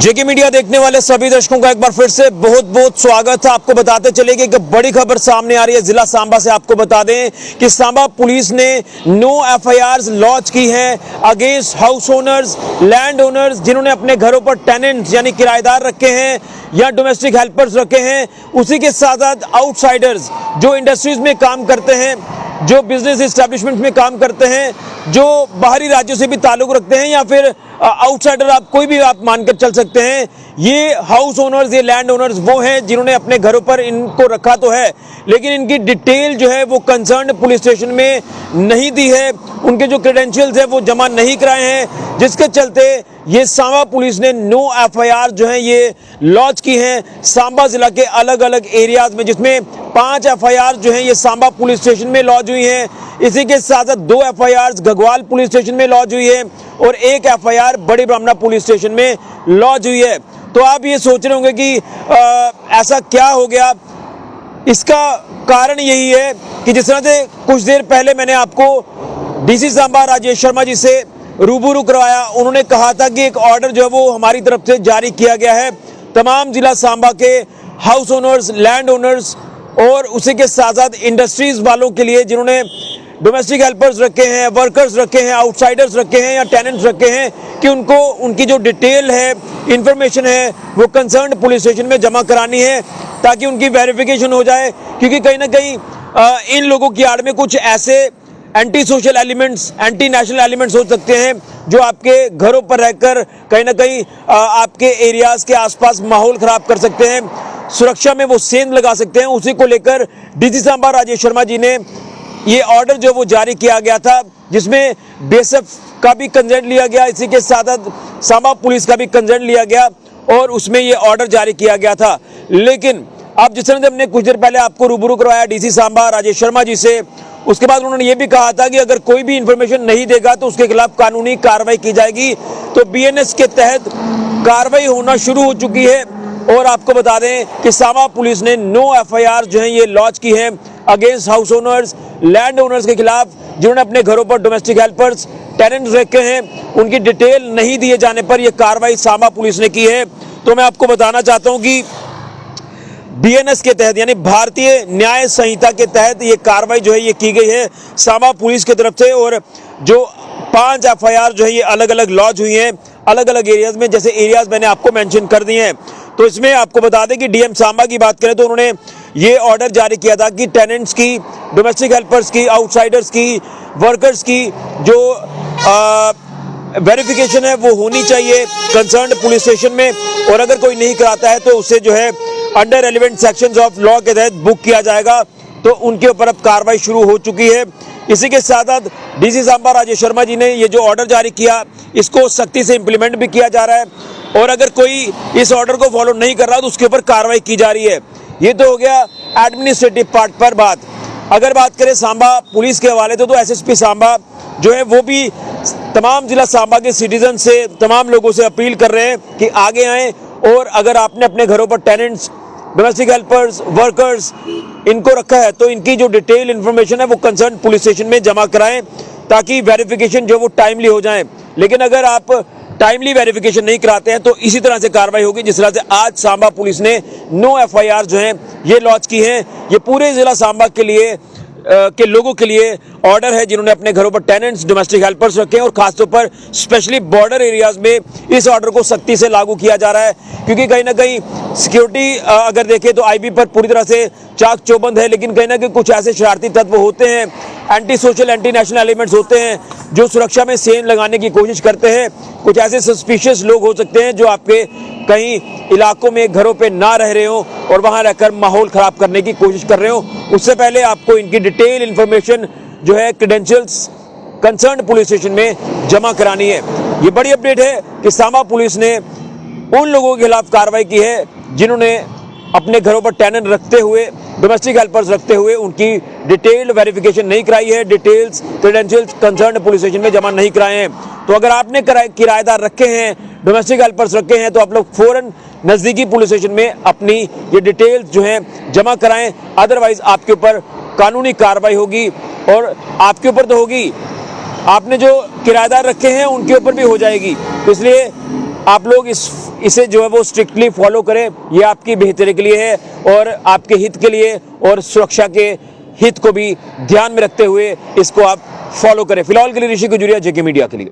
जेके media देखने वाले सभी दर्शकों का एक बार फिर से बहुत बहुत स्वागत है। आपको बताते चलेंगे कि बड़ी खबर सामने आ रही है जिला सांबा से। आपको बता दें कि सांबा पुलिस ने 9 एफआईआर लॉन्च की हैं against house owners, land owners जिन्होंने अपने घरों पर टेनेंट्स यानी किराएदार रखे हैं या डोमेस्टिक हेल्पर्स रखे हैं। उसी के साथ साथ आउटसाइडर्स जो इंडस्ट्रीज में काम करते हैं, जो बिजनेस एस्टेब्लिशमेंट में काम करते हैं, जो बाहरी राज्यों से भी ताल्लुक रखते हैं या फिर आउटसाइडर आप कोई भी आप मानकर चल सकते हैं। ये हाउस ओनर्स, ये लैंड ओनर्स वो हैं जिन्होंने अपने घरों पर इनको रखा तो है, लेकिन इनकी डिटेल जो है वो कंसर्न पुलिस स्टेशन में नहीं दी है, उनके जो क्रेडेंशियल्स है वो जमा नहीं कराए हैं, जिसके चलते ये सांबा पुलिस ने 9 एफआईआर जो हैं ये लॉन्च की हैं सांबा जिला के अलग अलग एरियाज में, जिसमें 5 एफआईआर जो हैं ये सांबा पुलिस स्टेशन में लॉन्च हुई हैं। इसी के साथ साथ 2 एफआईआर घगवाल पुलिस स्टेशन में लॉन्च हुई है और 1 एफआईआर बड़ी ब्राह्मणा पुलिस स्टेशन में लॉन्च हुई है। तो आप ये सोच रहे होंगे कि ऐसा क्या हो गया। इसका कारण यही है कि जिस तरह से कुछ देर पहले मैंने आपको डीसी सांबा राजेश शर्मा जी से रूबरू करवाया, उन्होंने कहा था कि एक ऑर्डर जो है वो हमारी तरफ से जारी किया गया है तमाम जिला सांबा के हाउस ओनर्स, लैंड ओनर्स और उसी के साथ साथ इंडस्ट्रीज वालों के लिए जिन्होंने डोमेस्टिक हेल्पर्स रखे हैं, वर्कर्स रखे हैं, आउटसाइडर्स रखे हैं या टेनेंट्स रखे हैं, कि उनको उनकी जो डिटेल है, इंफॉर्मेशन है वो कंसर्न पुलिस स्टेशन में जमा करानी है ताकि उनकी वेरिफिकेशन हो जाए। क्योंकि कहीं ना कहीं इन लोगों की आड़ में कुछ ऐसे anti social elements, anti national elements हो सकते हैं जो आपके घरों पर रहकर कहीं ना कहीं आपके एरियाज के आसपास माहौल खराब कर सकते हैं, सुरक्षा में वो सेंध लगा सकते हैं। उसी को लेकर डीसी सांबा राजेश शर्मा जी ने ये ऑर्डर जो वो जारी किया गया था, जिसमें बीएसएफ का भी कंसर्न लिया गया, इसी के साथ साथ सांबा पुलिस का भी कंसर्न लिया गया और उसमें ये ऑर्डर जारी किया गया था। लेकिन अब जिस तरह से हमने कुछ देर पहले आपको रूबरू करवाया डीसी सांबा राजेश शर्मा जी से, उसके बाद उन्होंने ये भी कहा था कि अगर कोई भी इंफॉर्मेशन नहीं देगा तो उसके खिलाफ कानूनी कार्रवाई की जाएगी। तो बीएनएस के तहत कार्रवाई होना शुरू हो चुकी है और आपको बता दें कि सांबा पुलिस ने 9 एफआईआर जो हैं ये लॉन्च की हैं against house owners, land owners के खिलाफ जिन्होंने अपने घरों पर डोमेस्टिक हेल्पर्स, टेनेंट्स रखे हैं। उनकी डिटेल नहीं दिए जाने पर यह कार्रवाई सांबा पुलिस ने की है। तो मैं आपको बताना चाहता हूं कि बीएनएस के तहत यानी भारतीय न्याय संहिता के तहत ये कार्रवाई जो है ये की गई है सांबा पुलिस की तरफ से। और जो 5 एफआईआर जो है ये अलग अलग लॉन्च हुई हैं अलग अलग एरियाज में, जैसे एरियाज मैंने आपको मेंशन कर दिए हैं। तो इसमें आपको बता दें कि डीएम सांबा की बात करें तो उन्होंने ये ऑर्डर जारी किया था कि टेनेंट्स की, डोमेस्टिक हेल्पर्स की, आउटसाइडर्स की, वर्कर्स की जो वेरिफिकेशन है वो होनी चाहिए कंसर्न पुलिस स्टेशन में, और अगर कोई नहीं कराता है तो उसे जो है under relevant sections of law के तहत बुक किया जाएगा। तो उनके ऊपर अब कार्रवाई शुरू हो चुकी है। इसी के साथ साथ डीसी सांबा राजेश शर्मा जी ने ये जो ऑर्डर जारी किया इसको सख्ती से इंप्लीमेंट भी किया जा रहा है और अगर कोई इस ऑर्डर को फॉलो नहीं कर रहा तो उसके ऊपर कार्रवाई की जा रही है। ये तो हो गया एडमिनिस्ट्रेटिव पार्ट पर बात। अगर बात करें सांबा पुलिस के हवाले तो एसएसपी सांबा जो है वो भी तमाम जिला सांबा के सिटीजन से, तमाम लोगों से अपील कर रहे हैं कि आगे आएँ और अगर आपने अपने घरों पर टेनेंट्स, डोमेस्टिक हेल्पर्स, वर्कर्स इनको रखा है तो इनकी जो डिटेल इंफॉर्मेशन है वो कंसर्न पुलिस स्टेशन में जमा कराएं ताकि वेरिफिकेशन जो वो टाइमली हो जाए। लेकिन अगर आप टाइमली वेरिफिकेशन नहीं कराते हैं तो इसी तरह से कार्रवाई होगी जिस तरह से आज सांबा पुलिस ने 9 एफआईआर जो हैं ये लॉन्च की हैं। ये पूरे जिला सांबा के लिए के लोगों के लिए ऑर्डर है जिन्होंने अपने घरों पर टेनेंट्स, डोमेस्टिक हेल्पर्स रखे हैं और खासतौर पर स्पेशली बॉर्डर एरियाज में इस ऑर्डर को सख्ती से लागू किया जा रहा है। क्योंकि कहीं ना कहीं सिक्योरिटी अगर देखें तो आईबी पर पूरी तरह से चाक चौबंद है, लेकिन कहीं ना कहीं कुछ ऐसे शरारती तत्व होते हैं, anti social, anti national elements होते हैं जो सुरक्षा में सेंध लगाने की कोशिश करते हैं। कुछ ऐसे सस्पिशियस लोग हो सकते हैं जो आपके कहीं इलाकों में घरों पे ना रह रहे हो और वहां रहकर माहौल खराब करने की कोशिश कर रहे हो। उससे पहले आपको इनकी डिटेल इंफॉर्मेशन जो है क्रेडेंशियल्स कंसर्न पुलिस स्टेशन में जमा करानी है। ये बड़ी अपडेट है कि सांबा पुलिस ने उन लोगों के खिलाफ कार्रवाई की है जिन्होंने अपने घरों पर टेनेंट रखते हुए, डोमेस्टिक हेल्पर्स रखते हुए उनकी डिटेल्ड वेरिफिकेशन नहीं कराई है, details, credentials concern police station में जमा नहीं कराए हैं। तो अगर आपने किराएदार रखे हैं, डोमेस्टिक हेल्पर्स रखे हैं तो आप लोग फौरन नज़दीकी पुलिस स्टेशन में अपनी ये डिटेल्स जो हैं जमा कराएं, अदरवाइज आपके ऊपर कानूनी कार्रवाई होगी। और आपके ऊपर तो होगी, आपने जो किराएदार रखे हैं उनके ऊपर भी हो जाएगी। तो इसलिए आप लोग इसे जो है वो स्ट्रिक्टली फॉलो करें, ये आपकी बेहतरी के लिए है और आपके हित के लिए और सुरक्षा के हित को भी ध्यान में रखते हुए इसको आप फॉलो करें। फिलहाल के लिए ऋषि गुजरिया, जेके मीडिया के लिए।